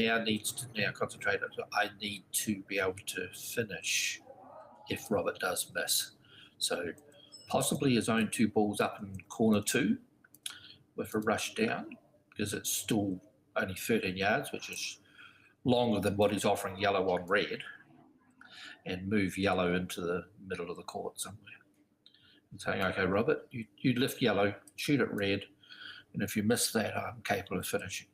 now needs to now concentrate on, I need to be able to finish if Robert does miss. So possibly his own 2 balls up in corner 2 with a rush down, because it's still only 13 yards, which is longer than what he's offering yellow on red, and move yellow into the middle of the court somewhere. And saying, okay, Robert, you lift yellow, shoot at red, and if you miss that, I'm capable of finishing.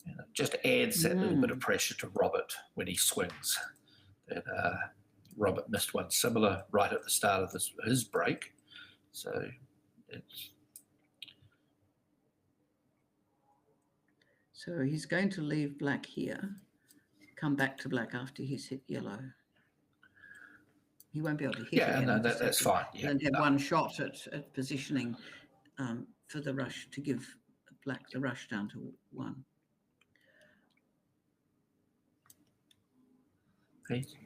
And it just adds that little bit of pressure to Robert when he swings. That Robert missed one similar right at the start of his break. So it's... So he's going to leave black here, come back to black after he's hit yellow. He won't be able to hit again. Yeah, no, that's fine. Yeah, and have one shot at positioning for the rush, to give black the rush down to 1.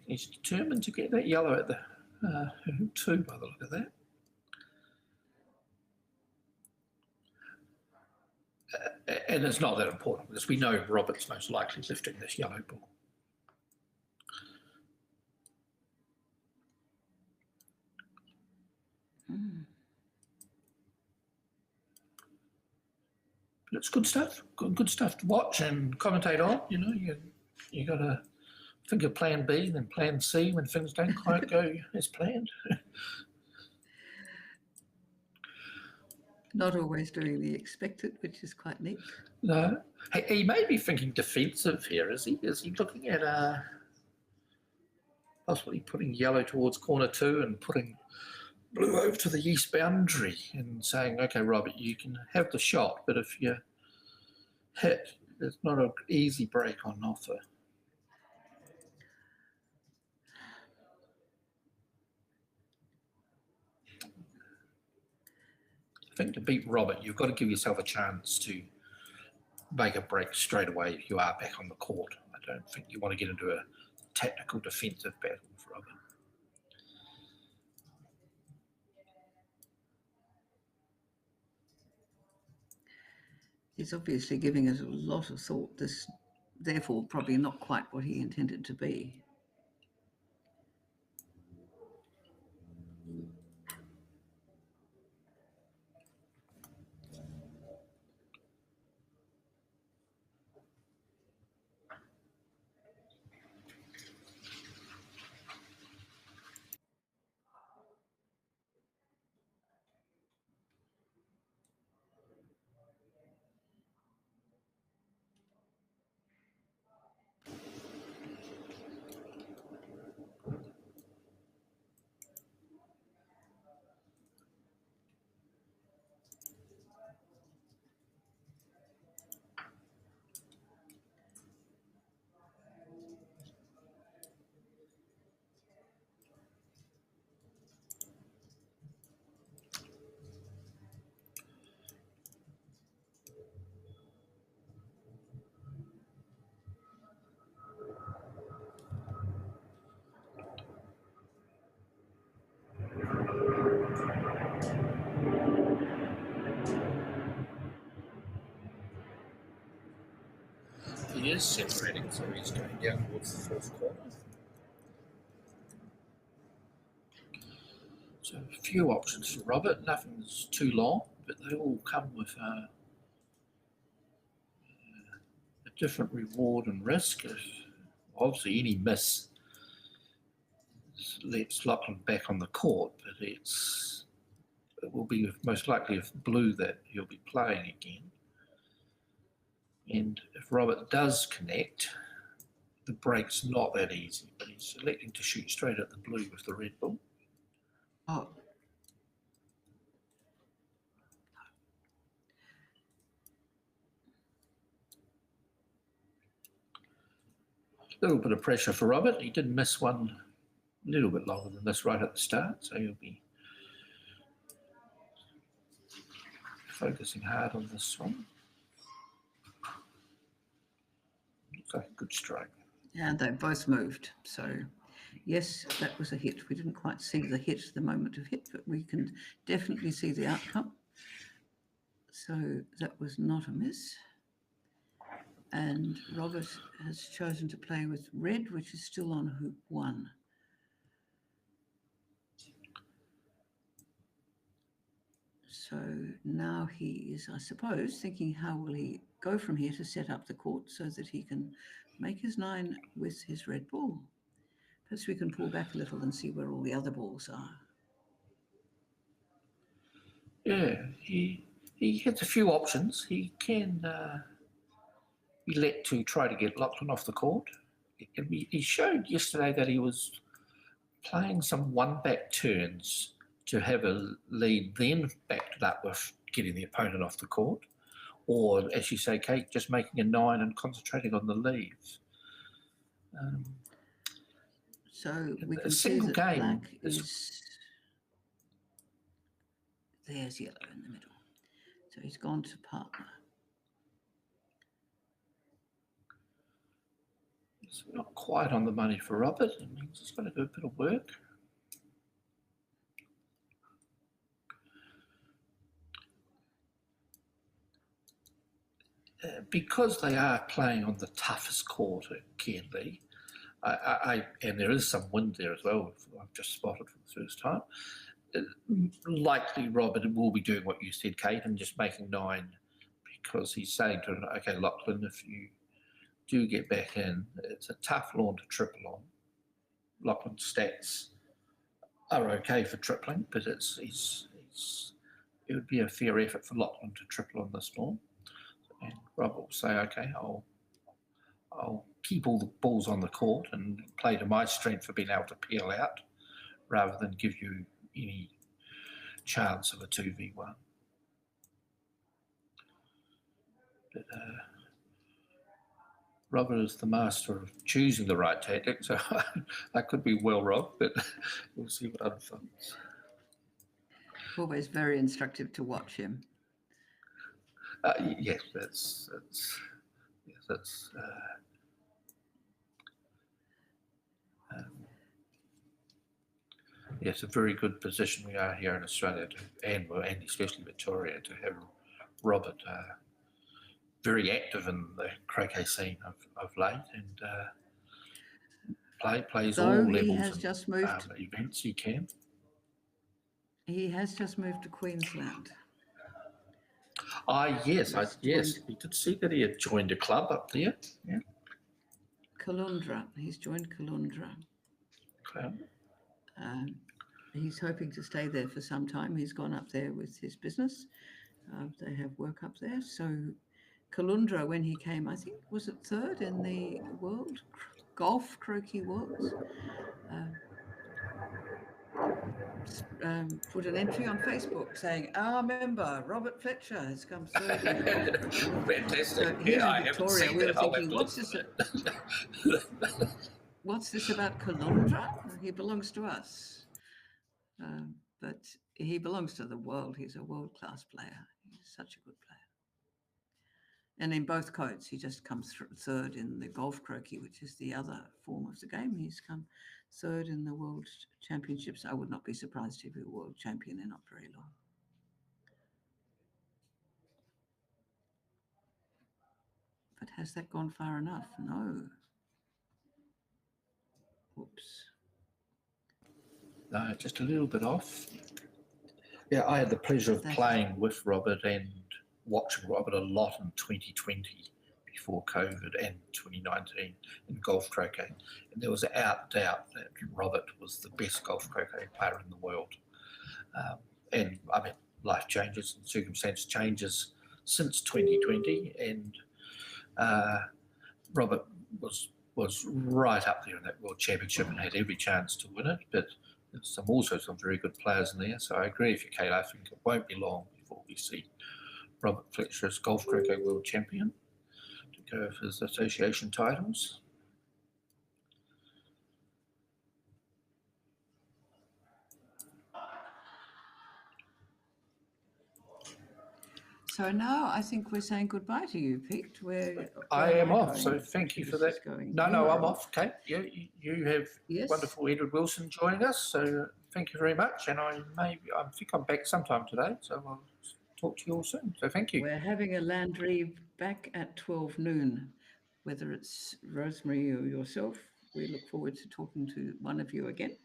He's determined to get that yellow at the 2 by the look of that. And it's not that important, because we know Robert's most likely lifting this yellow ball. But it's good stuff. Good stuff to watch and commentate on. You know, you got to think of plan B, then plan C when things don't quite go as planned. Not always doing the expected, which is quite neat. No. He may be thinking defensive here, is he? Is he looking at possibly putting yellow towards corner 2 and putting blue over to the east boundary and saying, okay, Robert, you can have the shot, but if you hit, it's not an easy break on offer. I think to beat Robert, you've got to give yourself a chance to make a break straight away if you are back on the court. I don't think you want to get into a tactical defensive battle with Robert. He's obviously giving it a lot of thought. This, therefore, probably not quite what he intended to be. He is separating, so he's going down towards the 4th corner. So a few options for Robert. Nothing's too long, but they all come with a different reward and risk. Obviously, any miss lets Lachlan back on the court, but it will be most likely with blue that he'll be playing again. And if Robert does connect, the break's not that easy, but he's electing to shoot straight at the blue with the red ball. Oh. A little bit of pressure for Robert. He did miss one a little bit longer than this right at the start, so he'll be focusing hard on this one. Looks like a good strike. Yeah, they both moved. So, yes, that was a hit. We didn't quite see the hit, the moment of hit, but we can definitely see the outcome. So that was not a miss. And Robert has chosen to play with red, which is still on hoop 1. So now he is, I suppose, thinking how will he go from here to set up the court so that he can make his 9 with his red ball. Perhaps we can pull back a little and see where all the other balls are. Yeah, he has a few options. He can elect to try to get Lachlan off the court. He showed yesterday that he was playing some one-back turns to have a lead, then backed it up with getting the opponent off the court. Or, as you say, Kate, just making a 9 and concentrating on the leaves. So we can see that black is... There's yellow in the middle. So he's gone to partner. It's not quite on the money for Robert. It means he's got to do a bit of work. Because they are playing on the toughest court at Cairnlea, and there is some wind there as well, I've just spotted for the first time, likely Robert will be doing what you said, Kate, and just making 9 because he's saying to him, okay, Lachlan, if you do get back in, it's a tough lawn to triple on. Lachlan's stats are okay for tripling, but it would be a fair effort for Lachlan to triple on this lawn. And Robert will say, okay, I'll keep all the balls on the court and play to my strength for being able to peel out rather than give you any chance of a 2v1. But Robert is the master of choosing the right tactic, so I could be well wrong, but we'll see what unfolds. Always very instructive to watch him. Yes, it's a very good position we are here in Australia, and especially Victoria, to have Robert very active in the croquet scene of late, and plays all levels of events he can. He has just moved to Queensland. Yes, we did see that he had joined a club up there. Yeah, Cairnlea. He's joined Cairnlea. He's hoping to stay there for some time. He's gone up there with his business. They have work up there. So Cairnlea, when he came, I think, was it 3rd in the world golf croquet worlds? Put an entry on Facebook saying, our member, Robert Fletcher, has come third. Fantastic. So here in Victoria, we were thinking, what's this about Cairnlea? He belongs to us. But he belongs to the world. He's a world-class player. He's such a good player. And in both codes, he just comes 3rd in the golf croquet, which is the other form of the game. He's come 3rd in the World Championships. I would not be surprised if he were world champion in not very long. But has that gone far enough? No. Whoops. No, just a little bit off. Yeah, I had the pleasure of playing with Robert and watching Robert a lot in 2020 before COVID and 2019 in golf croquet. And there was without doubt that Robert was the best golf croquet player in the world. And I mean, life changes and circumstance changes since 2020. And Robert was right up there in that World Championship and had every chance to win it. But there's also some very good players in there. So I agree with you, Kate. I think it won't be long before we see Robert Fletcher as golf croquet world champion to go for his association titles. So now I think we're saying goodbye to you, Pete. I am off, so thank you for that. No, I'm off, Kate. You have wonderful Edward Wilson joining us, so thank you very much. And I think I'm back sometime today, so I'll talk to you all soon. So thank you. We're having a Landry back at 12 noon. whether it's Rosemary or yourself. We look forward to talking to one of you again.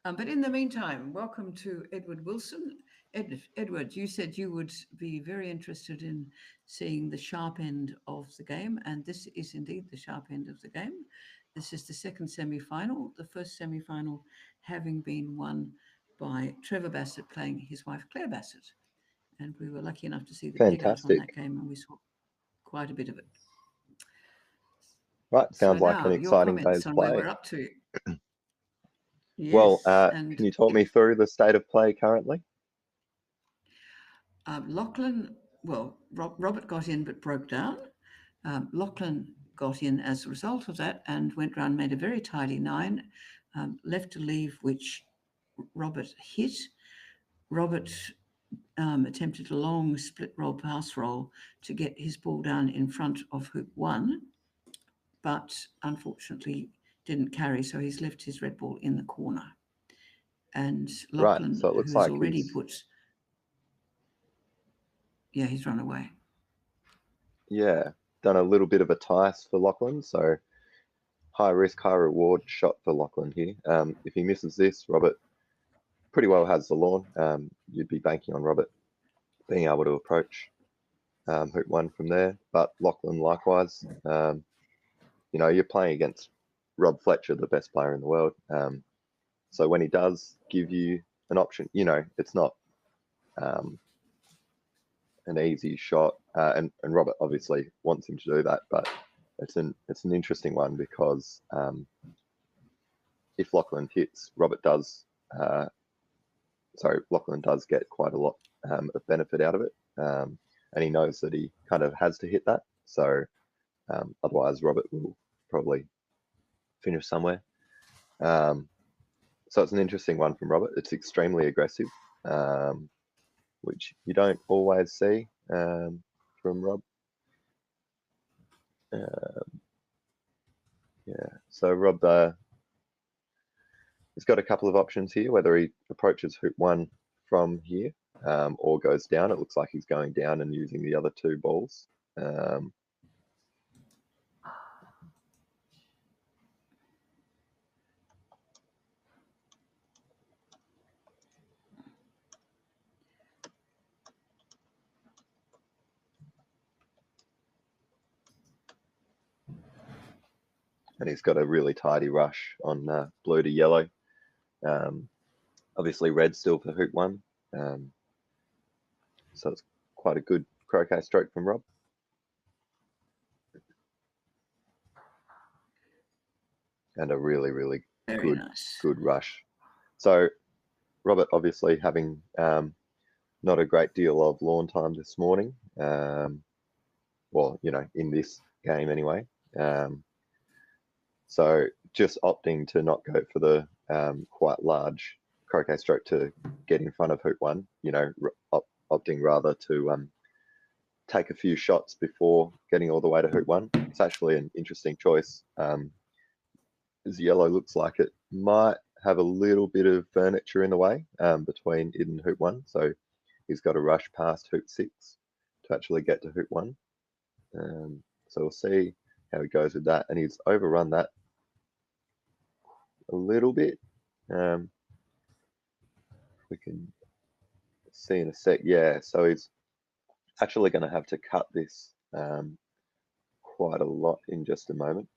But in the meantime, welcome to Edward Wilson. Edward, you said you would be very interested in seeing the sharp end of the game, and this is indeed the sharp end of the game. This is the second semi-final, the first semi-final having been won by Trevor Bassett playing his wife Claire Bassett. And we were lucky enough to see the peg out on that game, and we saw quite a bit of it. Right, sounds so like an exciting day's on play. where we're up to. Yes, well, can you talk me through the state of play currently? Lachlan, well, Robert got in but broke down. Lachlan got in as a result of that and went round, made a very tidy 9, left a leave which Robert hit. Robert attempted a long split roll pass roll to get his ball down in front of hoop 1, but unfortunately didn't carry, so he's left his red ball in the corner. And Lachlan, right, so it looks who's like already he's run away. Yeah, done a little bit of a tice for Lachlan, so high risk, high reward shot for Lachlan here. If he misses this, Robert pretty well has the lawn. You'd be banking on Robert being able to approach hoop 1 from there, but Lachlan likewise. You're playing against Rob Fletcher, the best player in the world. So when he does give you an option, it's not an easy shot, and Robert obviously wants him to do that, but it's an interesting one because if Lachlan hits, Lachlan does get quite a lot of benefit out of it, and he knows that he kind of has to hit that, so otherwise Robert will probably finish somewhere. So it's an interesting one from Robert. It's extremely aggressive, which you don't always see from Rob. So Rob he's got a couple of options here, whether he approaches hoop 1 from here or goes down. It looks like he's going down and using the other 2 balls. And he's got a really tidy rush on blue to yellow. Obviously red still for hoop 1. So it's quite a good croquet stroke from Rob. And a really, really good rush. So Robert obviously having not a great deal of lawn time this morning. Well, in this game anyway. So just opting to not go for the quite large croquet stroke to get in front of hoop 1, opting rather to take a few shots before getting all the way to hoop 1. It's actually an interesting choice. As yellow looks like it might have a little bit of furniture in the way between it and hoop 1. So he's got to rush past hoop 6 to actually get to hoop 1. So we'll see how he goes with that. And he's overrun that a little bit. We can see in a sec. Yeah, so he's actually going to have to cut this quite a lot in just a moment.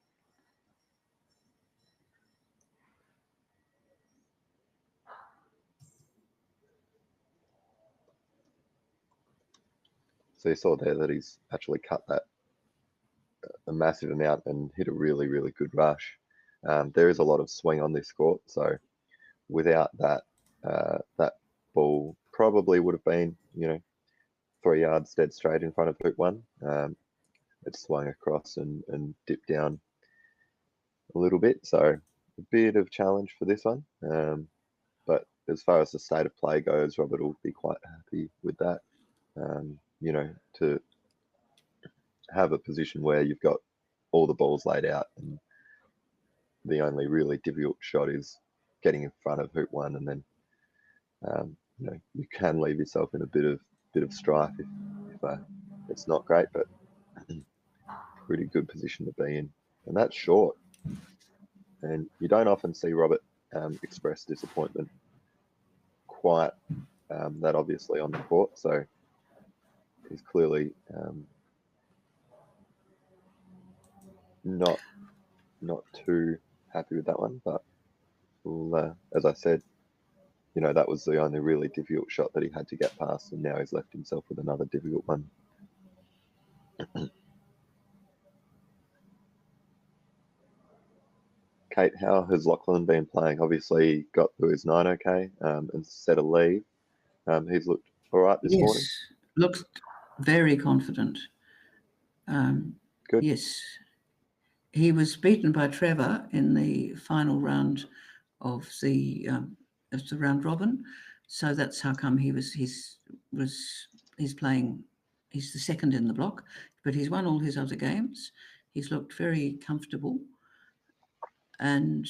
So you saw there that he's actually cut that a massive amount and hit a really, really good rush. There is a lot of swing on this court, so without that, that ball probably would have been, 3 yards dead straight in front of hoop 1. It swung across and dipped down a little bit, so a bit of challenge for this one. But as far as the state of play goes, Robert will be quite happy with that. To have a position where you've got all the balls laid out and the only really difficult shot is getting in front of hoop 1, and then you can leave yourself in a bit of strife if it's not great, but pretty good position to be in, and that's short. And you don't often see Robert express disappointment quite that obviously on the court. So he's clearly not too happy with that one. But we'll, as I said, you know, that was the only really difficult shot that he had to get past, and now he's left himself with another difficult one. Kate, how has Lachlan been playing? Obviously, he got to his 9 okay and set a lead. He's looked all right this morning. Yes, looks very confident. Good. Yes, he was beaten by Trevor in the final round of the round robin, so that's how come he's playing. He's the second in the block, but he's won all his other games. He's looked very comfortable, and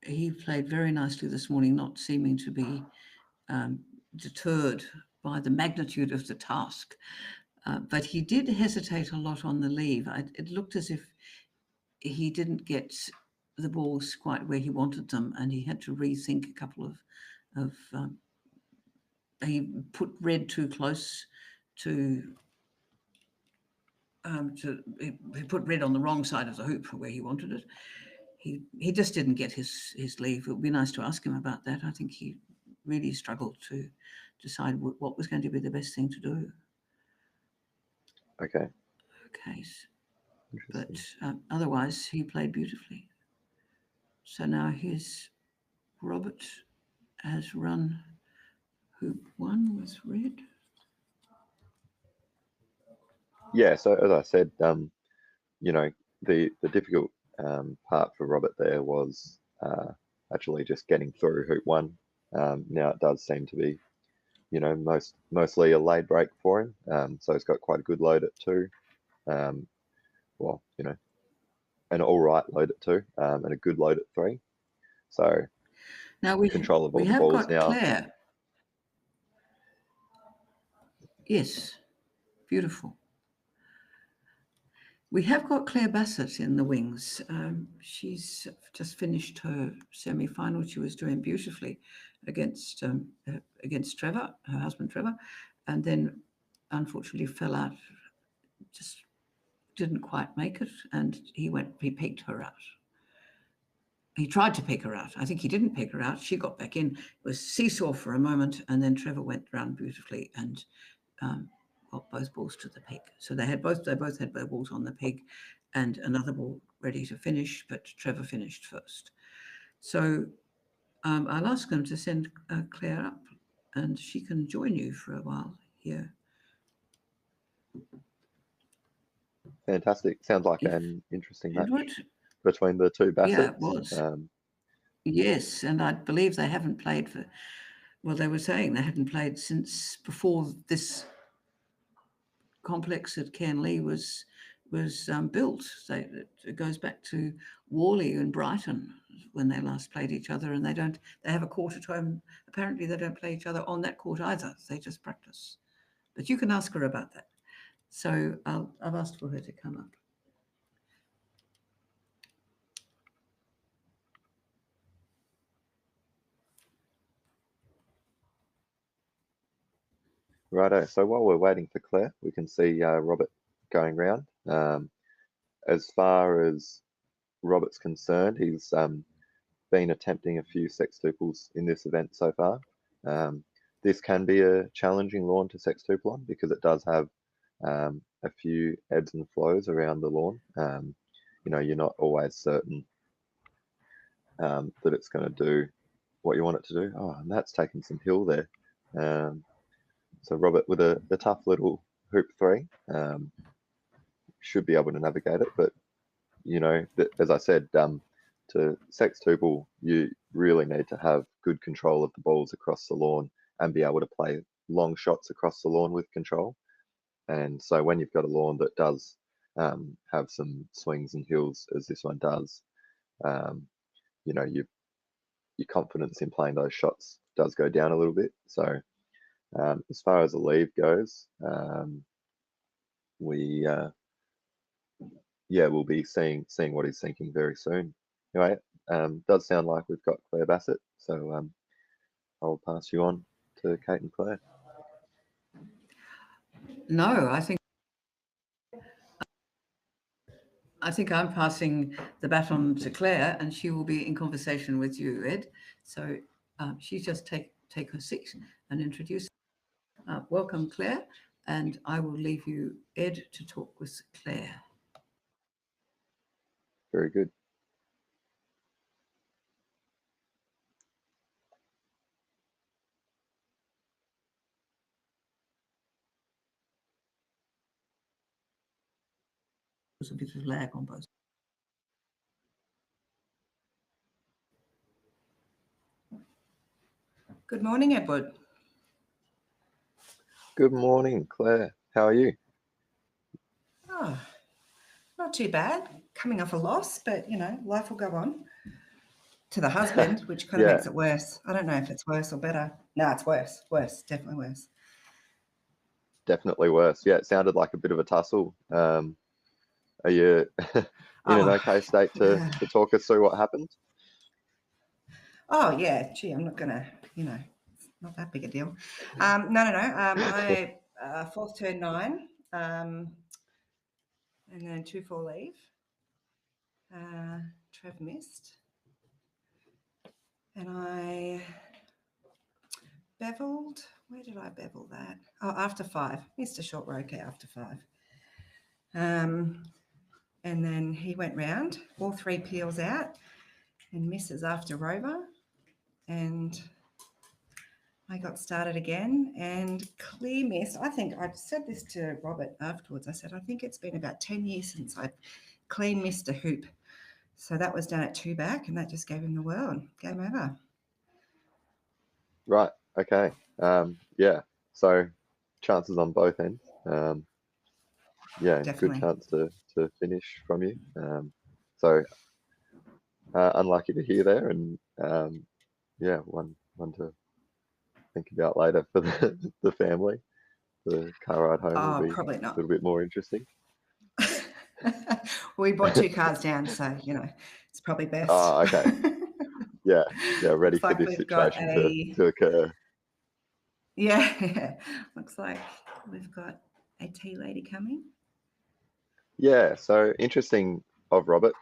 he played very nicely this morning, not seeming to be deterred by the magnitude of the task. But he did hesitate a lot on the leave. It looked as if he didn't get the balls quite where he wanted them, and he had to rethink a couple of he put red too close to he put red on the wrong side of the hoop where he wanted it. He just didn't get his leave. It would be nice to ask him about that. I think he really struggled to decide what was going to be the best thing to do. Okay. Okay, but otherwise he played beautifully. So now here's Robert has run hoop 1 with red. Yeah, so as I said, you know, the difficult part for Robert there was actually just getting through hoop 1. Now it does seem to be, you know, mostly a laid break for him. So he's got quite a good load at 2. Well, you know, an all right load at 2 and a good load at 3. So now we control of all we the have balls got now. Claire. Yes, beautiful. We have got Claire Bassett in the wings. She's just finished her semi-final. She was doing beautifully against Trevor, her husband Trevor, and then unfortunately fell out. Just didn't quite make it, and he pegged her out. He tried to pick her out. I think he didn't pick her out. She got back in. It was seesaw for a moment, and then Trevor went round beautifully and got both balls to the peg. So they both had their balls on the peg, and another ball ready to finish, but Trevor finished first. So I'll ask them to send Claire up, and she can join you for a while here. Fantastic. Sounds like an interesting match between the two Bassets. Yeah, it was. Yes, and I believe they haven't played for. Well, they were saying they hadn't played since before this complex at Cairnlea was built. It goes back to Worley and Brighton when they last played each other, and they have a court at home. Apparently, they don't play each other on that court either. They just practice. But you can ask her about that. So I've asked for her to come up. Righto. So while we're waiting for Claire, we can see Robert going round. As far as Robert's concerned, he's been attempting a few sextuples in this event so far. This can be a challenging lawn to sextuple on because it does have a few ebbs and flows around the lawn. You know, you're not always certain that it's going to do what you want it to do. Oh, and that's taken some hill there. So Robert with a tough little hoop 3 should be able to navigate it. But, you know, as I said, to sextuple, you really need to have good control of the balls across the lawn and be able to play long shots across the lawn with control. And so when you've got a lawn that does have some swings and hills, as this one does, you know, your confidence in playing those shots does go down a little bit. So as far as the leave goes, we yeah, we'll be seeing what he's thinking very soon. Anyway, does sound like we've got Claire Bassett, so I'll pass you on to Kate and Claire. No, I think I'm passing the baton to Claire, and she will be in conversation with you, Ed. So she just take her seat and introduce. Welcome, Claire, and I will leave you, Ed, to talk with Claire. Very good. There's a bit of lag on both. Good morning, Edward. Good morning, Claire. How are you? Oh, not too bad. Coming off a loss, but life will go on. To the husband, which kind of Yeah. makes it worse. I don't know if it's worse or better. No, it's worse. Worse, definitely worse. Definitely worse. Yeah, it sounded like a bit of a tussle. Are you in an okay state to talk us through what happened? Oh yeah, gee, I'm not gonna, it's not that big a deal. No. I fourth turn 9, and then 2-4 leave. Trev missed, and I beveled. Where did I bevel that? Oh, after 5. Missed a short Roquet after 5. And then he went round, all 3 peels out, and misses after Rover. And I got started again and clear missed. I think I said this to Robert afterwards. I said, I think it's been about 10 years since I clean missed a hoop. So that was done at 2 back, and that just gave him the world. Game over. Right. Okay. Yeah. So chances on both ends. Yeah, Definitely. good chance to finish from you. So unlucky to hear there, and yeah, one to think about later for the family. The car ride home will be Probably a not. little bit more interesting. We bought 2 cars down, so it's probably best. Oh, okay. Yeah, ready Looks for like this we've got situation to occur. Yeah, looks like we've got a tea lady coming. Yeah, so interesting of Robert,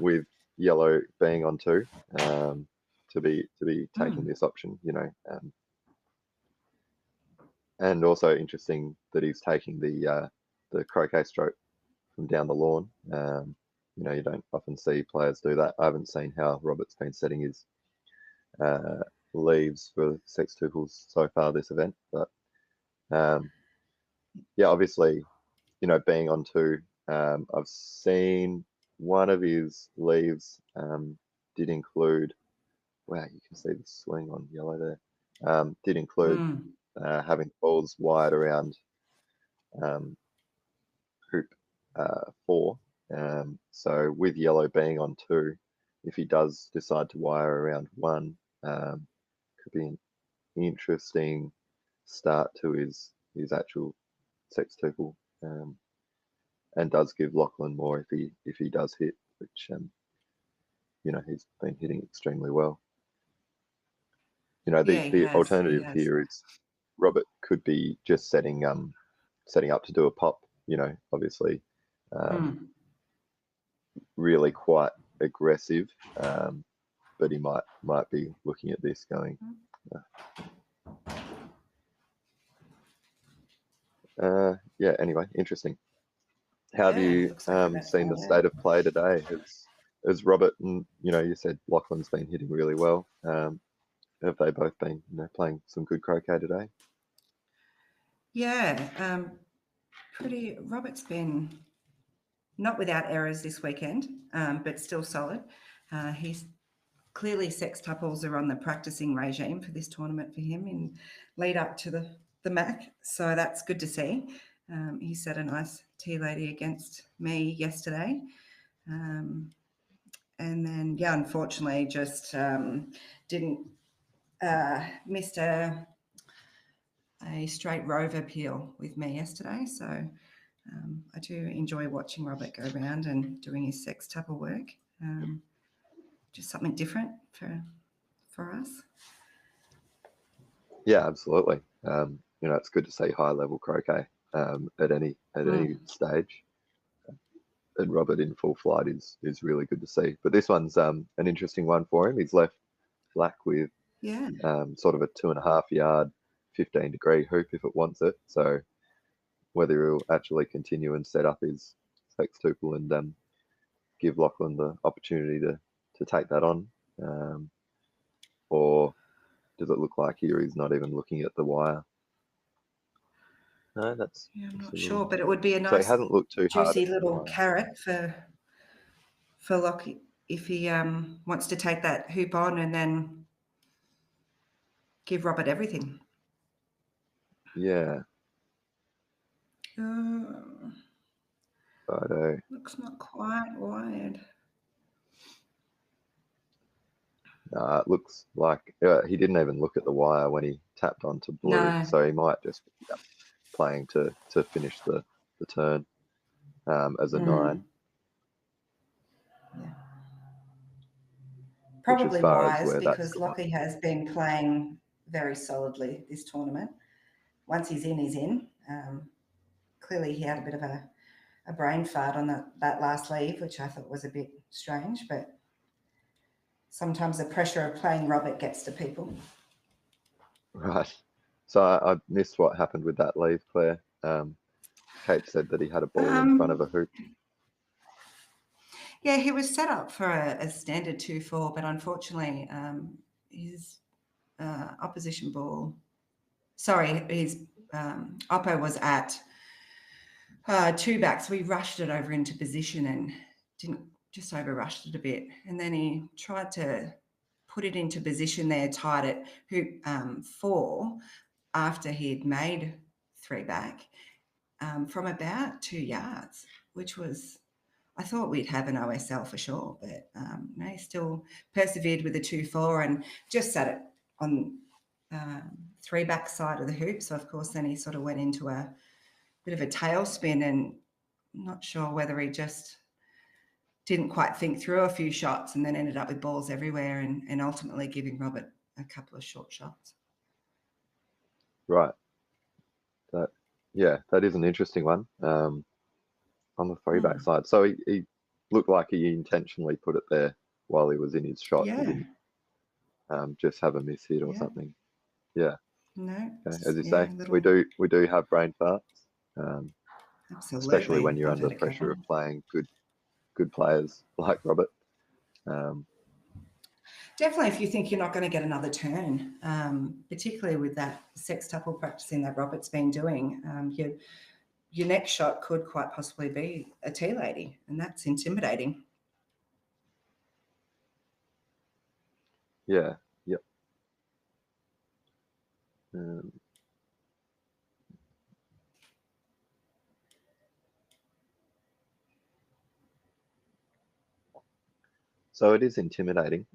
with yellow being on 2, to be taking this option, and also interesting that he's taking the croquet stroke from down the lawn. You don't often see players do that. I haven't seen how Robert's been setting his leaves for sextuples so far this event, but yeah, obviously, being on 2, I've seen one of his leaves did include, wow, you can see the swing on yellow there, did include having balls wide around hoop 4. So with yellow being on 2, if he does decide to wire around 1, could be an interesting start to his actual sextuple, and does give Lachlan more if he does hit, which he's been hitting extremely well. Yeah, he The has, alternative here is Robert could be just setting up to do a pop. Obviously, really quite aggressive, but he might be looking at this going. Yeah. Anyway, interesting. How have you seen the state of play today? Has Robert and you said Lachlan's been hitting really well. Have they both been playing some good croquet today? Yeah, Robert's been not without errors this weekend, but still solid. He's clearly sextuples are on the practicing regime for this tournament for him in lead up to the MAC, so that's good to see. He set a nice tea lady against me yesterday, and then unfortunately just didn't missed a straight rover peel with me yesterday, so I do enjoy watching Robert go around and doing his sextuple work. Just something different for us. Yeah, absolutely. It's good to see high level croquet at any stage. And Robert in full flight is really good to see. But this one's an interesting one for him. He's left black with Yeah. sort of a 2.5 yard, 15-degree hoop if it wants it. So whether he'll actually continue and set up his sextuple and give Lachlan the opportunity to take that on, or does it look like here he's not even looking at the wire? No, that's. Yeah, I'm not a sure, little- but it would be a So he nice hasn't looked too hard. juicy at the little wire. carrot for Lockie if he wants to take that hoop on and then give Robert everything. Yeah, but Looks not quite wired. it looks like he didn't even look at the wire when he tapped onto blue, No. so he might just be playing to finish the turn as a 9. Yeah. Which, as Probably far as wise where that's because gone. Lockie has been playing very solidly this tournament. Once he's in, he's in. Clearly, he had a bit of a brain fart on that last leave, which I thought was a bit strange, but sometimes the pressure of playing Robert gets to people. Right. So I missed what happened with that leave, Claire. Kate said that he had a ball in front of a hoop. Yeah, he was set up for a standard 2-4, but unfortunately, his opposition ball. Sorry, his oppo was at 2 backs. We rushed it over into position and just over rushed it a bit, and then he tried to put it into position there, tied it hoop 4 after he'd made 3 back from about 2 yards, which was. I thought we'd have an OSL for sure, but no, he still persevered with the 2-4 and just sat it on 3 back side of the hoop. So, of course, then he sort of went into a bit of a tailspin, and I'm not sure whether he just didn't quite think through a few shots and then ended up with balls everywhere and ultimately giving Robert a couple of short shots. Right. That is an interesting one. On the 3 back side. So he looked like he intentionally put it there while he was in his shot. Yeah. He didn't just have a miss hit or something. Yeah. No. Okay. As you say, we do have brain farts. Absolutely. Especially when you're I've under had a pressure couple. of playing good players like Robert. Definitely, if you think you're not going to get another turn, particularly with that sextuple practicing that Robert's been doing, your next shot could quite possibly be a tea lady, and that's intimidating. Yeah. Yep. So it is intimidating.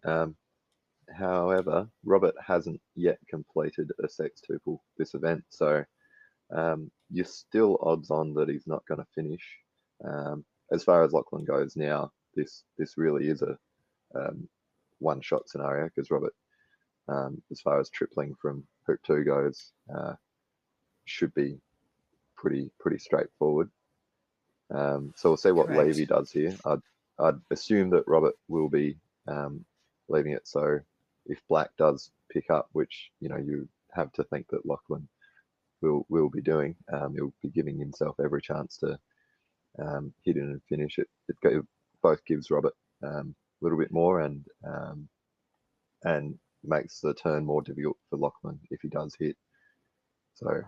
However, Robert hasn't yet completed a sextuple this event, so you're still odds on that he's not going to finish. As far as Lachlan goes now, this really is a one-shot scenario because Robert, as far as tripling from hoop 2 goes, should be pretty straightforward. So we'll see what Correct. Levy does here. I'd assume that Robert will be leaving it so if Black does pick up, which you have to think that Lachlan will be doing, he'll be giving himself every chance to hit it and finish it. It both gives Robert a little bit more and makes the turn more difficult for Lachlan if he does hit. So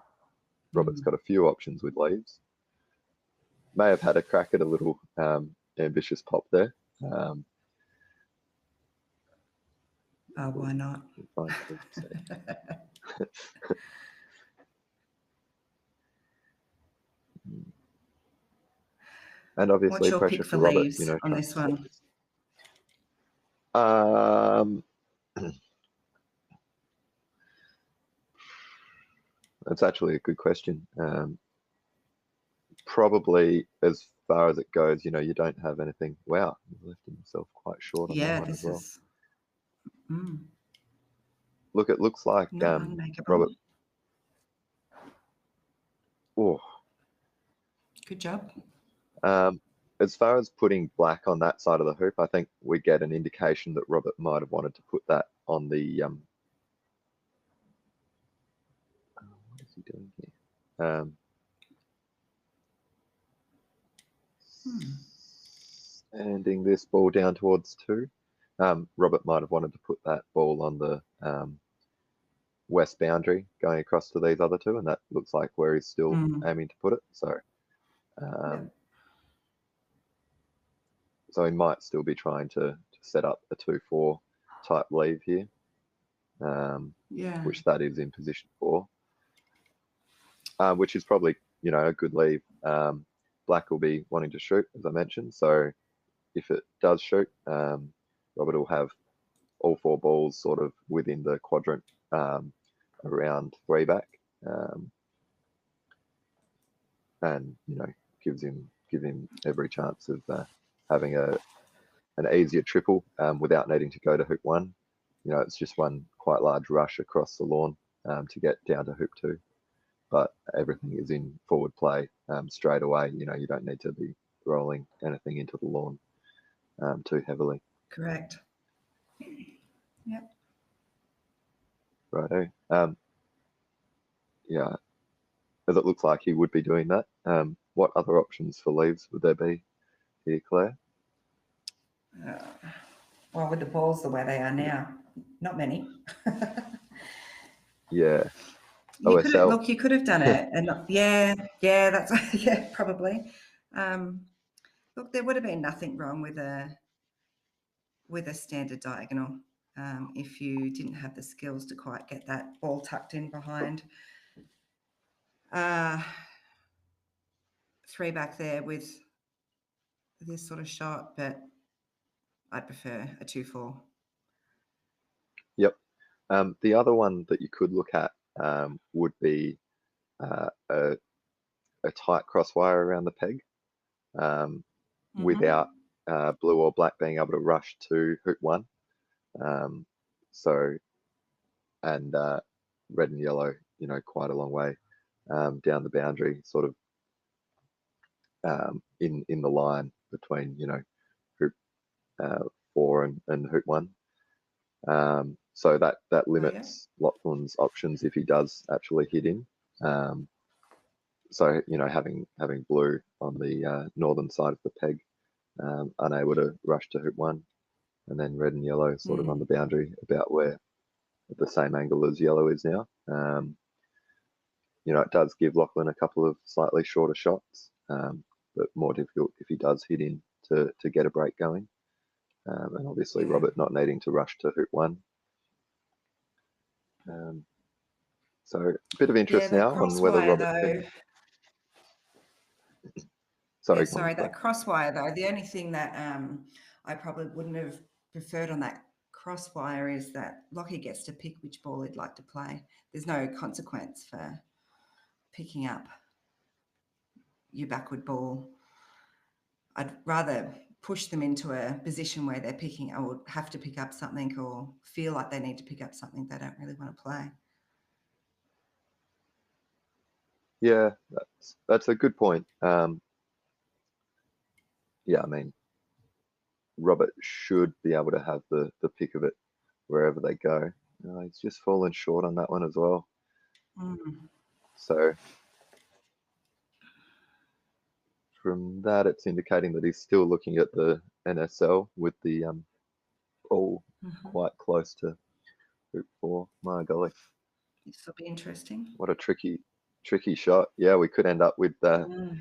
Robert's got a few options with leaves. May have had a crack at a little ambitious pop there. Why not? And obviously What's your pressure pick for Robert, leaves on this one? That's actually a good question. probably as far as it goes, you don't have anything. Wow, he's left himself quite short on that Yeah, one as this well. is mm, Look, it looks like not unmakeable. Robert. Oh, Good job. as far as putting black on that side of the hoop, I think we get an indication that Robert might have wanted to put that on the. What is he doing here? Sending this ball down towards 2. Robert might have wanted to put that ball on the west boundary going across to these other 2, and that looks like where he's still aiming to put it. So, so he might still be trying to set up a 2-4 type leave here, Yeah. which that is in position for, which is probably a good leave. Black will be wanting to shoot, as I mentioned, so if it does shoot, Robert will have all 4 balls sort of within the quadrant around 3 back, and give him every chance of having an easier triple without needing to go to hoop 1. It's just one quite large rush across the lawn to get down to hoop 2, but everything is in forward play straight away. You don't need to be rolling anything into the lawn too heavily. Correct. Yep. Righto. Yeah, as it looks like he would be doing that. What other options for leaves would there be here, Claire? Well, with the balls the way they are now, not many. Yeah. You could have, OSL. look, you could have done it, and yeah, that's yeah, probably. Look, there would have been nothing wrong with a standard diagonal if you didn't have the skills to quite get that ball tucked in behind. 3 back there with this sort of shot, but I'd prefer a 2-4. Yep. The other one that you could look at would be a tight crosswire around the peg without blue or black being able to rush to hoop 1. So, and red and yellow, quite a long way down the boundary, sort of in the line between, hoop 4 and hoop 1. So that limits Lachlan's options if he does actually hit in. So having blue on the northern side of the peg, unable to rush to hoop 1, and then red and yellow sort of on the boundary about where at the same angle as yellow is now. It does give Lachlan a couple of slightly shorter shots, but more difficult if he does hit in to get a break going. And obviously Robert not needing to rush to hoop 1. So a bit of interest now on whether Robert can... Sorry, that crosswire though, the only thing that I probably wouldn't have preferred on that crosswire is that Lockie gets to pick which ball he'd like to play. There's no consequence for picking up your backward ball. I'd rather push them into a position where they're picking or have to pick up something or feel like they need to pick up something they don't really want to play. Yeah, that's a good point. Yeah, I mean, Robert should be able to have the pick of it wherever they go. He's just fallen short on that one as well. So from that, it's indicating that he's still looking at the NSL with the ball quite close to hoop 4. My golly. This will be interesting. What a tricky shot. Yeah, we could end up with the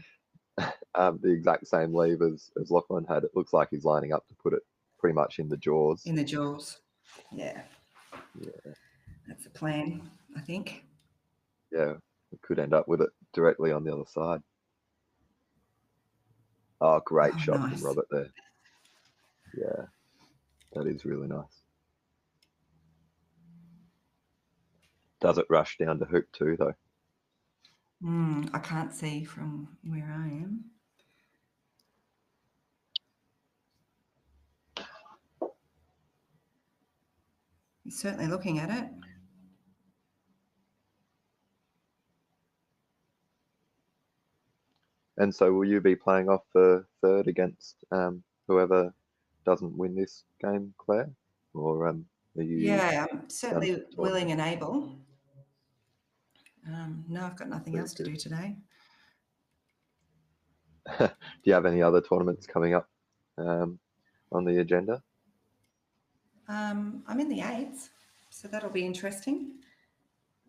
exact same leave as Lachlan had. It looks like he's lining up to put it pretty much in the jaws. In the jaws. Yeah. That's the plan, I think. Yeah, we could end up with it directly on the other side. Oh, great shot from Robert there. Yeah, that is really nice. Does it rush down to hoop 2 though? I can't see from where I am. He's certainly looking at it. And so will you be playing off the third against whoever doesn't win this game, Claire? Or are you Yeah, I'm done certainly for the willing tournament? and able. No, I've got nothing Very else to good. do today. Do you have any other tournaments coming up on the agenda? I'm in the 8s, so that'll be interesting.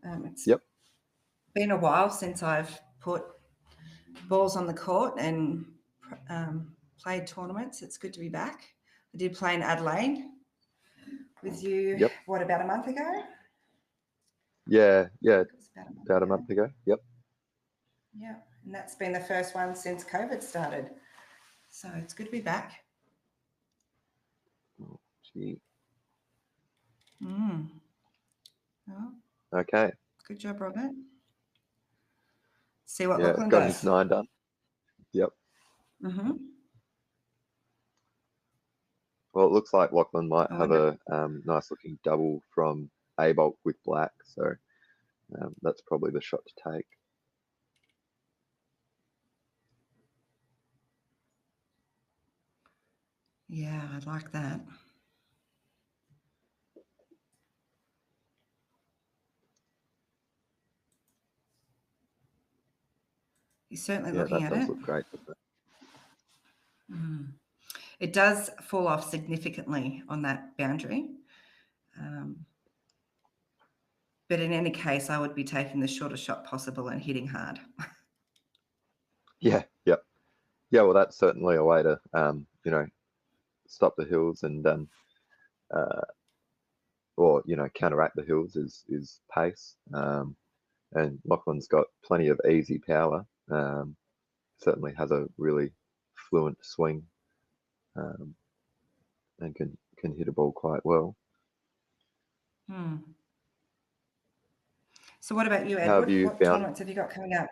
It's Yep. been a while since I've put balls on the court and played tournaments. It's good to be back. I did play in Adelaide with you, Yep. what, about a month ago? Yeah, It was about a month ago. Yep. Yeah, and that's been the first one since COVID started. So it's good to be back. Oh, gee. Oh, Okay. good job, Robert. See what Yeah, Lachlan got his does. 9 done. Yep. Mm-hmm. Well, it looks like Lachlan might I have wonder. a nice looking double from A bulk with black, so that's probably the shot to take. Yeah, I like that. He's certainly Yeah, looking that at does it. look great, doesn't it? It does fall off significantly on that boundary. But in any case, I would be taking the shortest shot possible and hitting hard. Yeah, yep. Yeah, well, that's certainly a way to, stop the hills and, or, counteract the hills is pace. And Lachlan's got plenty of easy power. Certainly has a really fluent swing, and can hit a ball quite well. So what about you, How have Edward? you What found? tournaments have you got coming up?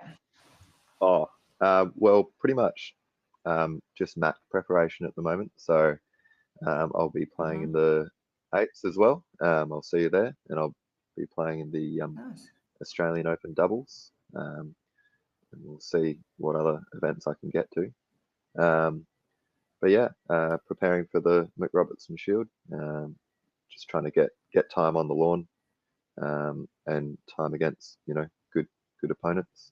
Oh, well, pretty much just match preparation at the moment. So I'll be playing in the 8s as well. I'll see you there, and I'll be playing in the Nice. Australian Open doubles. And we'll see what other events I can get to. But yeah, preparing for the McRobertson Shield. Just trying to get time on the lawn, and time against good opponents.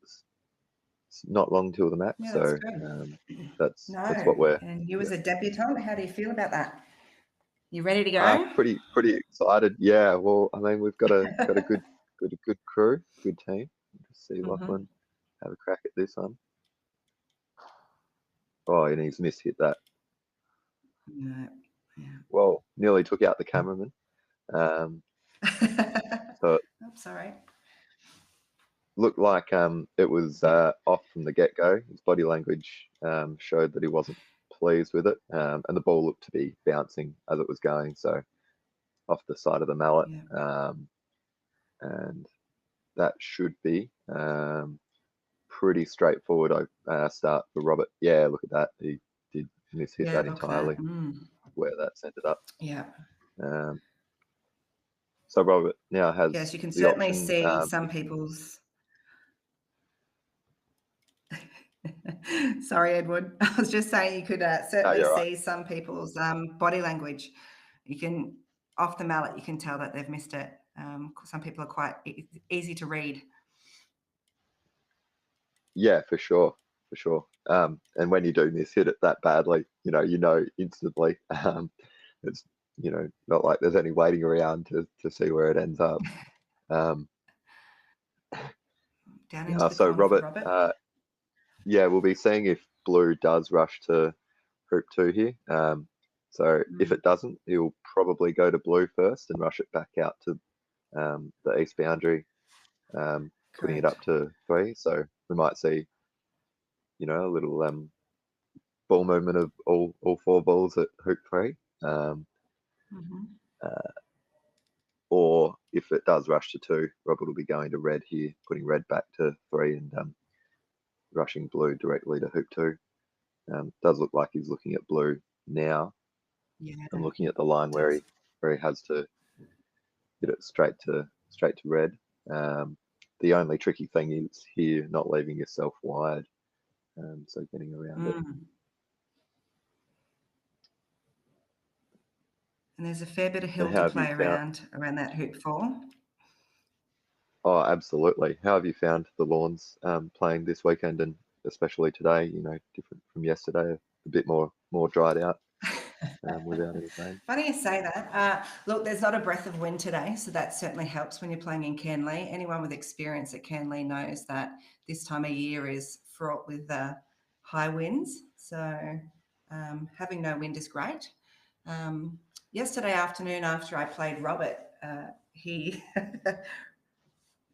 It's not long till the match, Yeah, that's so good. that's No, what we're and you as a debutant, how do you feel about that? You ready to go? pretty excited. Yeah, well, I mean, we've got a good crew, good team. Just see Lachlan have a crack at this one. Oh, and he's mishit that. No. Yeah. Well, nearly took out the cameraman. So I'm sorry. looked like it was off from the get-go. His body language showed that he wasn't pleased with it, and the ball looked to be bouncing as it was going, so off the side of the mallet. Yeah. And that should be pretty straightforward. Start for Robert. Yeah, look at that. He did miss-hit Yeah, that look entirely, that. where that's ended up. Yeah. So Robert now has Yes, you can the certainly option. see some people's. Sorry, Edward. I was just saying you could certainly you're right. see some people's body language. You can, off the mallet, you can tell that they've missed it. Some people are quite easy to read. Yeah, for sure. And when you do miss-hit it that badly, you know instantly. It's not like there's any waiting around to see where it ends up. Down into the So corner for Robert, Robert. yeah, we'll be seeing if blue does rush to hoop 2 here. So if it doesn't, he'll probably go to blue first and rush it back out to the east boundary, putting it Correct. up to 3. So we might see, a little ball movement of all 4 balls at hoop 3. Or if it does rush to 2, Robert will be going to red here, putting red back to 3 and rushing blue directly to hoop 2. Does look like he's looking at blue now. Yeah. I'm looking at the line where he has to hit it straight to red. The only tricky thing is here not leaving yourself wide, so getting around it. And there's a fair bit of hill how to have you play found- around that hoop 4. Oh, absolutely. How have you found the lawns playing this weekend, and especially today? You know, different from yesterday, a bit more dried out without any rain. Funny you say that. Look, there's not a breath of wind today, so that certainly helps when you're playing in Cairnlea. Anyone with experience at Cairnlea knows that this time of year is fraught with high winds. So having no wind is great. Yesterday afternoon, after I played Robert, he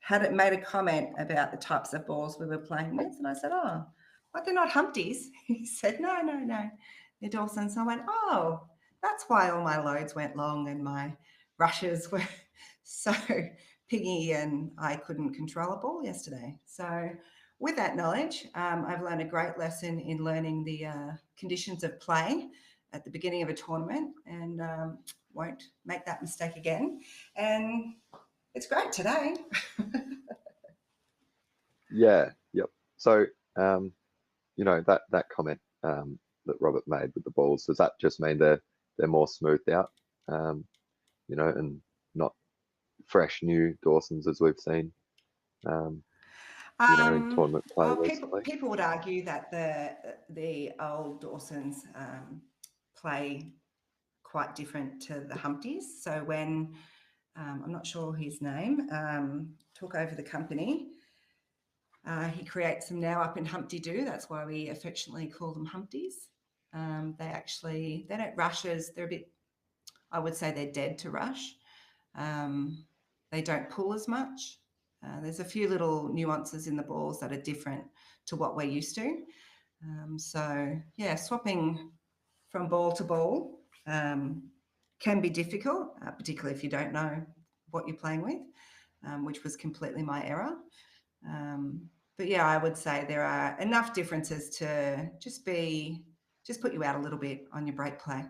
made a comment about the types of balls we were playing with, and I said, "Oh, but they're not Humpties." He said, "No, they're Dawsons." So I went, "Oh, that's why all my loads went long and my rushes were so piggy and I couldn't control a ball yesterday." So with that knowledge, I've learned a great lesson in learning the conditions of play at the beginning of a tournament, and won't make that mistake again. And it's great today. Yeah. Yep. So, you know, that comment that Robert made with the balls, does that just mean they're more smoothed out, you know, and not fresh new Dawsons as we've seen, you know, in tournament play recently? People would argue that the old Dawsons play quite different to the Humpties. So when I'm not sure his name took over the company, he creates them now up in Humpty Doo. That's why we affectionately call them Humpties. They don't rushes. They're a bit, I would say they're dead to rush. They don't pull as much. There's a few little nuances in the balls that are different to what we're used to. So yeah, swapping from ball to ball can be difficult, particularly if you don't know what you're playing with, which was completely my error. But yeah, I would say there are enough differences to just put you out a little bit on your break play.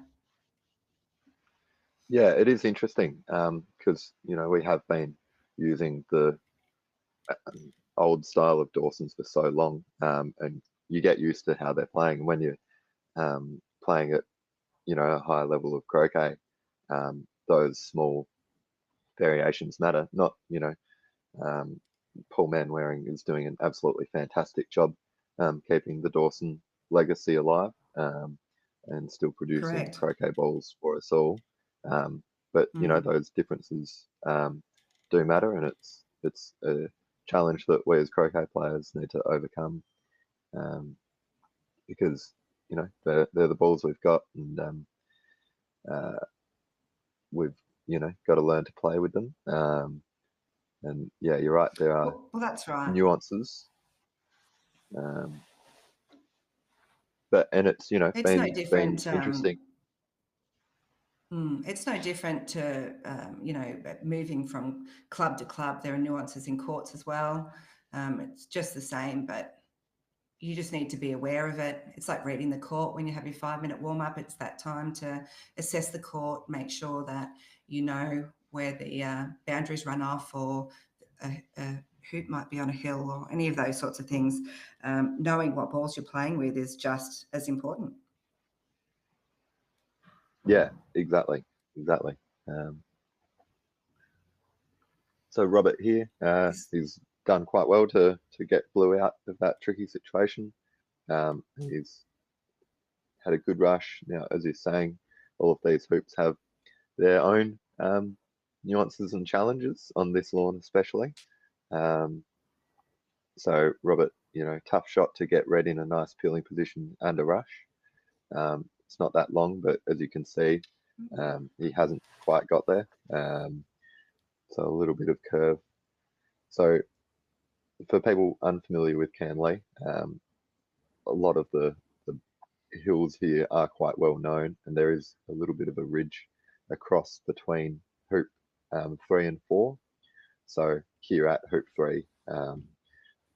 Yeah, it is interesting because, you know, we have been using the old style of Dawsons for so long, and you get used to how they're playing. When you're playing at, you know, a higher level of croquet, those small variations matter. Not, you know, Paul Manwaring is doing an absolutely fantastic job keeping the Dawson legacy alive, and still producing Correct. croquet balls for us all. But you know, those differences do matter, and it's a challenge that we as croquet players need to overcome, because, you know, they're the balls we've got, and we've, you know, got to learn to play with them. And yeah, you're right, there are Well, that's right. nuances, but it's, you know, It's no been different. interesting. It's no different to, you know, moving from club to club. There are nuances in courts as well. It's just the same, but you just need to be aware of it. It's like reading the court. When you have your 5-minute warm-up, it's that time to assess the court, make sure that you know where the boundaries run off, or a hoop might be on a hill, or any of those sorts of things. Knowing what balls you're playing with is just as important. Yeah, exactly. So Robert here, he's done quite well to get blue out of that tricky situation. He's had a good rush. Now, as you're saying, all of these hoops have their own nuances and challenges on this lawn especially. So Robert, you know, tough shot to get red in a nice peeling position under rush. It's not that long, but as you can see, he hasn't quite got there. So a little bit of curve. So for people unfamiliar with Cairnlea, a lot of the hills here are quite well known, and there is a little bit of a ridge across between hoop 3 and 4. So here at hoop 3,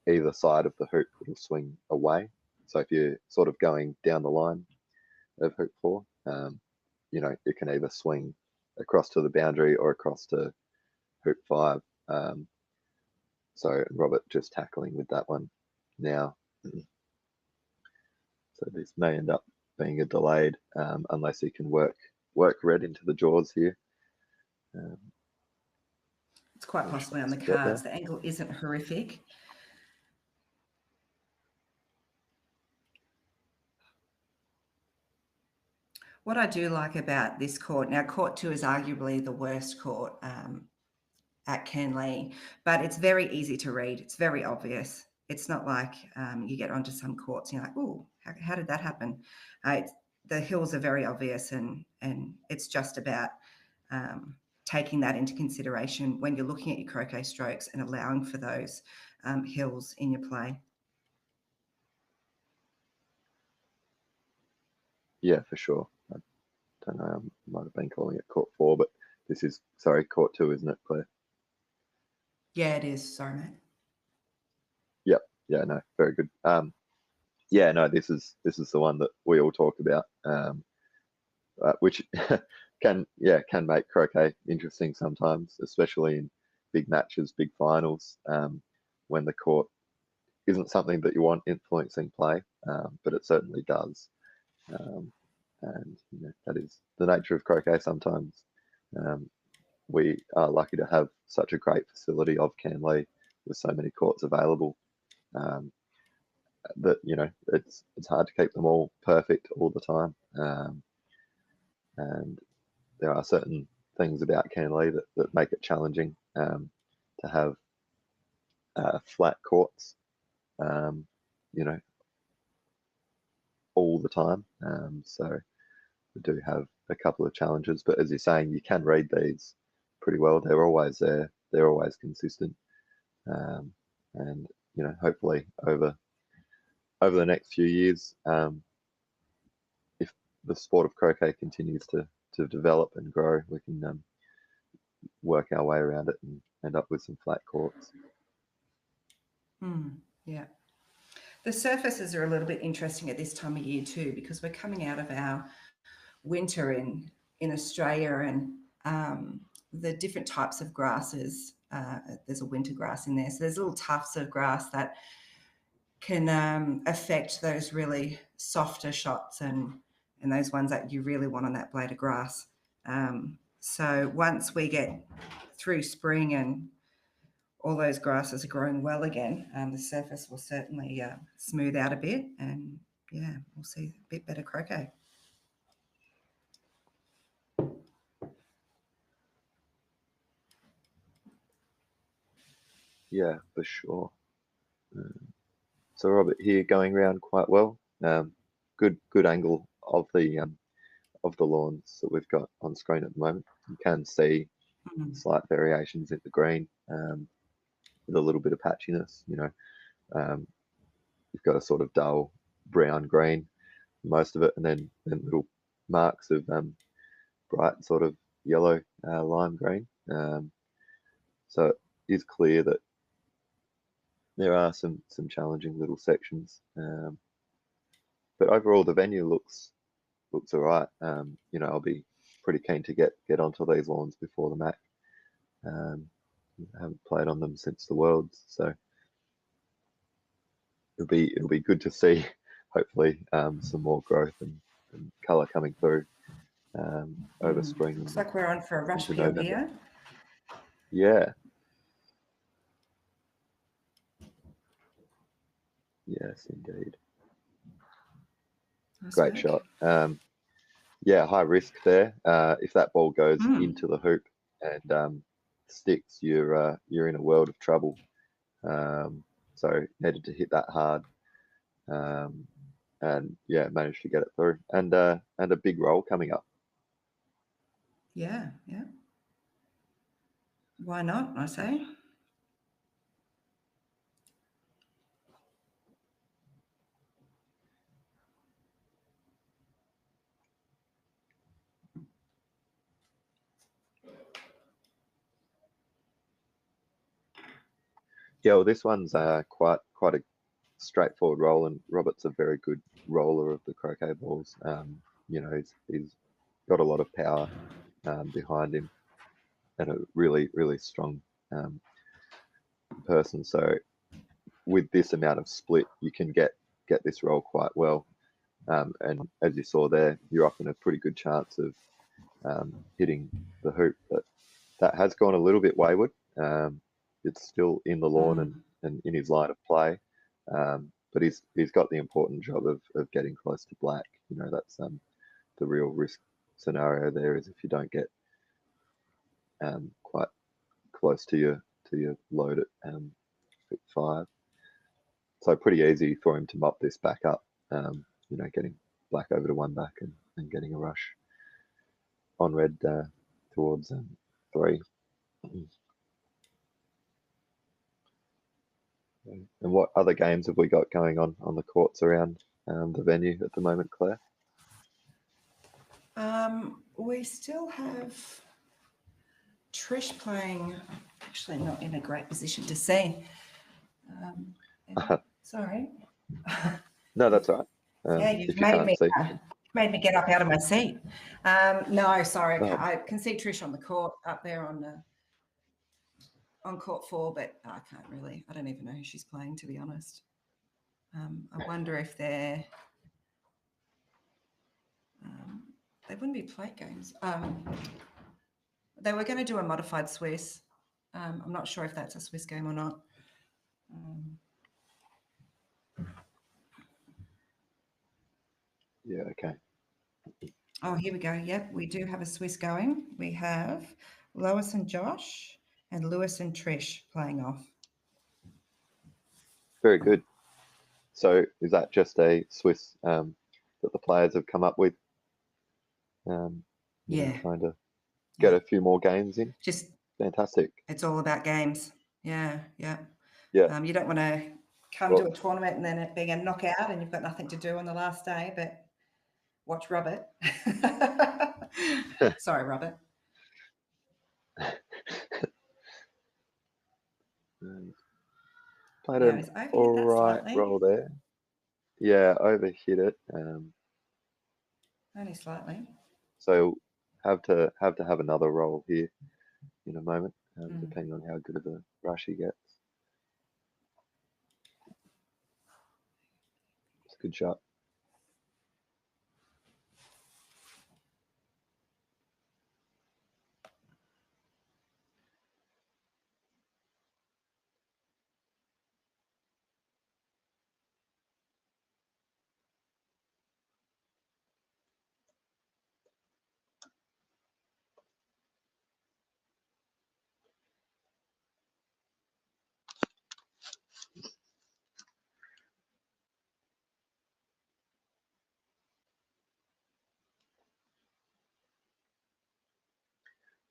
either side of the hoop will swing away. So if you're sort of going down the line of hoop 4, it can either swing across to the boundary or across to hoop 5. So Robert just tackling with that one now. So this may end up being a delayed, unless he can work red into the jaws here. It's quite possibly on the Get there. cards. The angle isn't horrific. What I do like about this court, now court 2 is arguably the worst court at Cairnlea, but it's very easy to read. It's very obvious. It's not like you get onto some courts and you're like, oh, how did that happen? The hills are very obvious, and it's just about taking that into consideration when you're looking at your croquet strokes and allowing for those hills in your play. Yeah, for sure. I don't know, I might have been calling it court 4, but this is, sorry, court 2, isn't it, Claire? Yeah, it is. Sorry, mate. Yep. Yeah, no, very good. Yeah, no, this is the one that we all talk about, which can make croquet interesting sometimes, especially in big matches, big finals, when the court isn't something that you want influencing play, but it certainly does. And that is the nature of croquet sometimes. We are lucky to have such a great facility of Cairnlea with so many courts available, that it's hard to keep them all perfect all the time. And there are certain things about Cairnlea that make it challenging to have flat courts, all the time. So we do have a couple of challenges, but as you're saying, you can read these pretty well. They're always there. They're always consistent. And hopefully over the next few years, if the sport of croquet continues to develop and grow, we can work our way around it and end up with some flat courts. Yeah. The surfaces are a little bit interesting at this time of year too, because we're coming out of our winter in Australia, and the different types of grasses. There's a winter grass in there, so there's little tufts of grass that can affect those really softer shots and those ones that you really want on that blade of grass. So once we get through spring and all those grasses are growing well again, the surface will certainly smooth out a bit, and yeah, we'll see a bit better croquet. Yeah, for sure. So Robert here going around quite well. Good angle of the lawns that we've got on screen at the moment. You can see slight variations in the green, with a little bit of patchiness. You've got a sort of dull brown green, most of it, and then little marks of bright sort of yellow lime green. So it is clear that there are some challenging little sections, but overall the venue looks all right. I'll be pretty keen to get onto these lawns before the match. I haven't played on them since the Worlds, so it'll be good to see, hopefully, some more growth and colour coming through over spring. Looks like we're on for a rush into peel November. here. Yeah. Yes, indeed. Nice Great work. shot. Yeah, high risk there. If that ball goes into the hoop and sticks, you're in a world of trouble. So needed to hit that hard, and yeah, managed to get it through. And a big roll coming up. Yeah. Why not, I say? Yeah, well, this one's quite a straightforward roll, and Robert's a very good roller of the croquet balls. You know, he's got a lot of power behind him, and a really strong person. So with this amount of split, you can get this roll quite well. And as you saw there, you're up in a pretty good chance of hitting the hoop. But that has gone a little bit wayward. It's still in the lawn and in his line of play. But he's got the important job of getting close to black. You know, that's the real risk scenario there is if you don't get quite close to your load at 5. So pretty easy for him to mop this back up. You know, getting black over to 1 back and getting a rush on red towards 3. And what other games have we got going on the courts around the venue at the moment, Claire? We still have Trish playing, actually not in a great position to see. Sorry. No, that's all right. Yeah, if you've you can't see. made me get up out of my seat. No, sorry, Oh. I can see Trish on the court up there on court 4, but I can't really. I don't even know who she's playing, to be honest. I wonder if they wouldn't be plate games. They were going to do a modified Swiss. I'm not sure if that's a Swiss game or not. Yeah, okay. Oh, here we go. Yep, we do have a Swiss going. We have Lois and Josh and Lewis and Trish playing off. Very good. So is that just a Swiss that the players have come up with? Yeah. Trying to get a few more games in. Just fantastic. It's all about games. Yeah. Yeah. You don't want to come to a tournament and then it being a knockout and you've got nothing to do on the last day, but watch Robert. Sorry, Robert. Played an all right roll there. Yeah, overhit it. Only slightly. So have to have another roll here in a moment, depending on how good of a rush he gets. It's a good shot.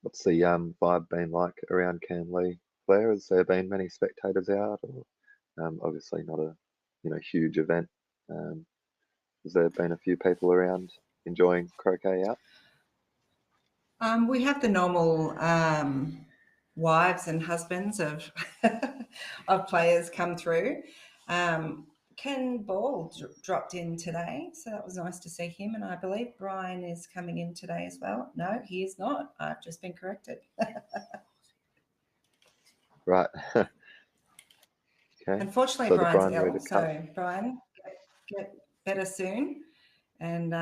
What's the vibe been like around Cairnlea, Claire? Has there been many spectators out, or obviously not a huge event? Has there been a few people around enjoying croquet out? We have the normal wives and husbands of of players come through. Ken Ball dropped in today, so that was nice to see him. And I believe Brian is coming in today as well. No, he is not. I've just been corrected. Right. Okay. Unfortunately, So Brian's ill. So Brian, get better soon, and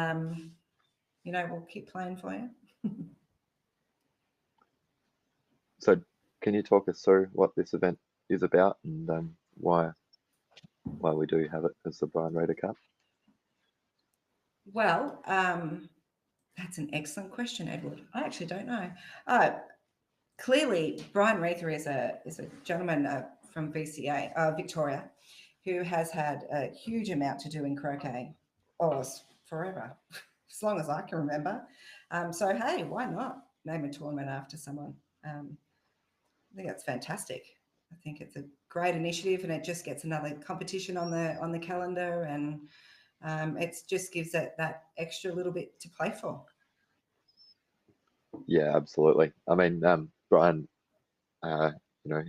we'll keep playing for you. So can you talk us through what this event is about and why we do have it as the Brian Reither Cup? Well, that's an excellent question, Edward. I actually don't know. Clearly, Brian Reither is a gentleman from VCA, Victoria, who has had a huge amount to do in croquet, forever, as long as I can remember. So, hey, why not name a tournament after someone? I think that's fantastic. I think it's a great initiative, and it just gets another competition on the calendar, and it just gives it that extra little bit to play for. Yeah, absolutely. I mean, Brian,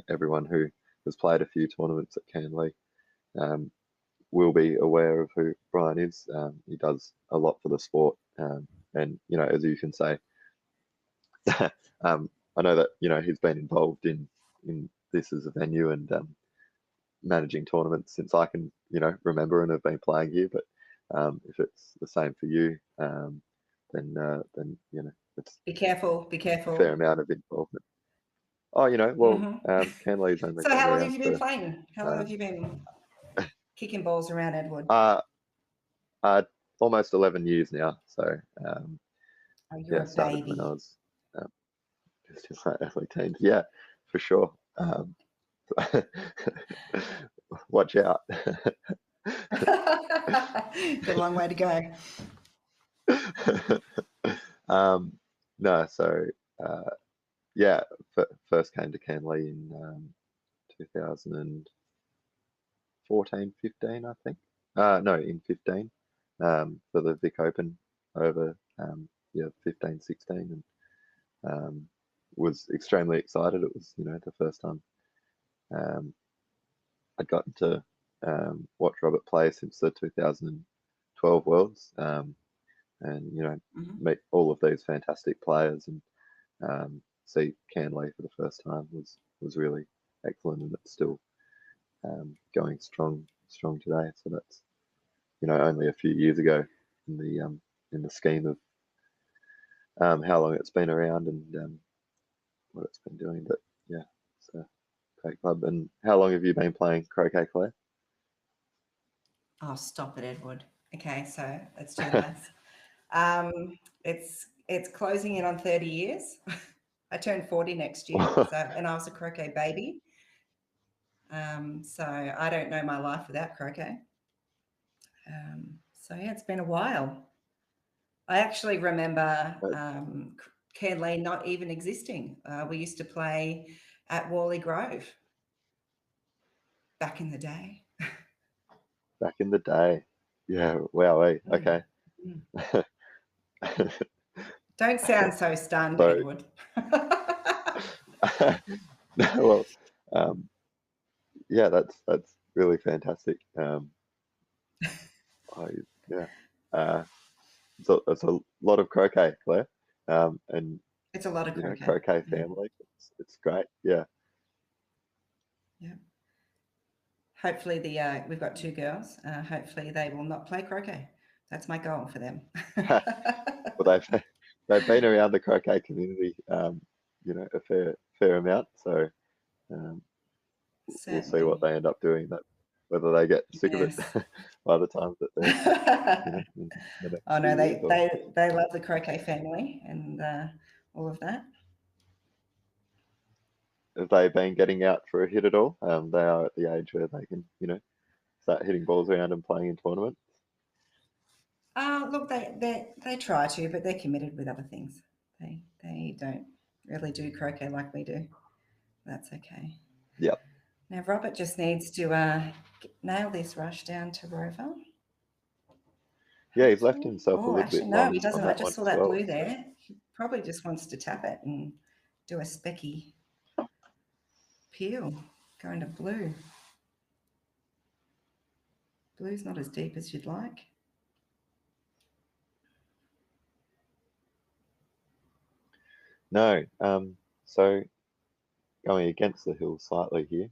everyone who has played a few tournaments at Cairnlea will be aware of who Brian is. He does a lot for the sport, and you know, as you can say, I know that he's been involved in this as a venue and managing tournaments since I can remember and have been playing here. But if it's the same for you, then it's Be careful. Be a careful. fair amount of involvement. Oh, well, Cairnlea's only So been how long around have you been for, playing? How long have you been kicking balls around, Edward? almost 11 years now. So Oh, you're a started baby. when I was just in my early teens. Yeah, for sure. Watch out. Got a long way to go. No, so first came to Cairnlea in 2014, 15, I think. No, in 15 for the Vic Open over 15, 16, and was extremely excited. It was the first time I'd gotten to watch Robert play since the 2012 Worlds, and meet all of these fantastic players and see Cairnlea for the first time was really excellent, and it's still going strong today. So that's only a few years ago in the scheme of how long it's been around and what it's been doing. But yeah, it's a great club. And how long have you been playing croquet, Claire? Oh, stop it, Edward. Okay, so it's too nice. It's closing in on 30 years. I turned 40 next year, and I was a croquet baby. So I don't know my life without croquet. So yeah, it's been a while. I actually remember Cairnlea not even existing. We used to play at Worley Grove back in the day. Back in the day. Yeah, wow, okay. Don't sound so stunned, So, Edward. well, yeah, that's really fantastic. It's a lot of croquet, Claire, and It's a lot of croquet. Croquet family. It's great. Yeah. Yeah. Hopefully we've got 2 girls. Hopefully they will not play croquet. That's my goal for them. Well, they've been around the croquet community, a fair amount. So we'll see what they end up doing. That whether they get sick of it by the time that they're. Oh no, they love the croquet family and all of that. Have they been getting out for a hit at all? They are at the age where they can, start hitting balls around and playing in tournaments. Look, they try to, but they're committed with other things. They don't really do croquet like we do. That's okay. Yep. Now Robert just needs to nail this rush down to Rover. Yeah, he's left himself a little actually, bit. No, he doesn't. I just saw that well, blue there. He probably just wants to tap it and do a specky peel. Going to blue. Blue's not as deep as you'd like. No. So going against the hill slightly here.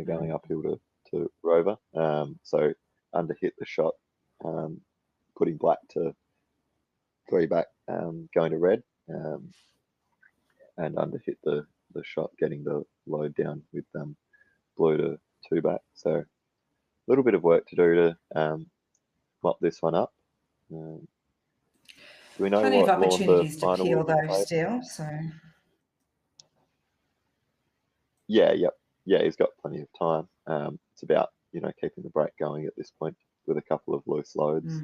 Going uphill to Rover. So under hit the shot, putting black to 3 back, going to red, and under hit the shot, getting the load down with blue to 2 back. So a little bit of work to do to mop this one up. Do we know Plenty what of lawn opportunities the to final peel will be though played? still. So Yeah, he's got plenty of time. It's about keeping the break going at this point with a couple of loose loads.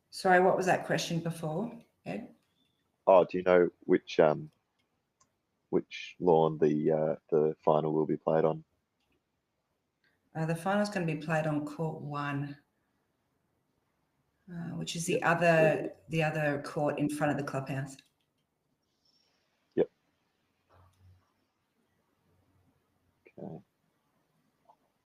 Sorry, what was that question before, Ed? Oh, do you know which lawn the final will be played on? The final's going to be played on court 1, which is the other court in front of the clubhouse.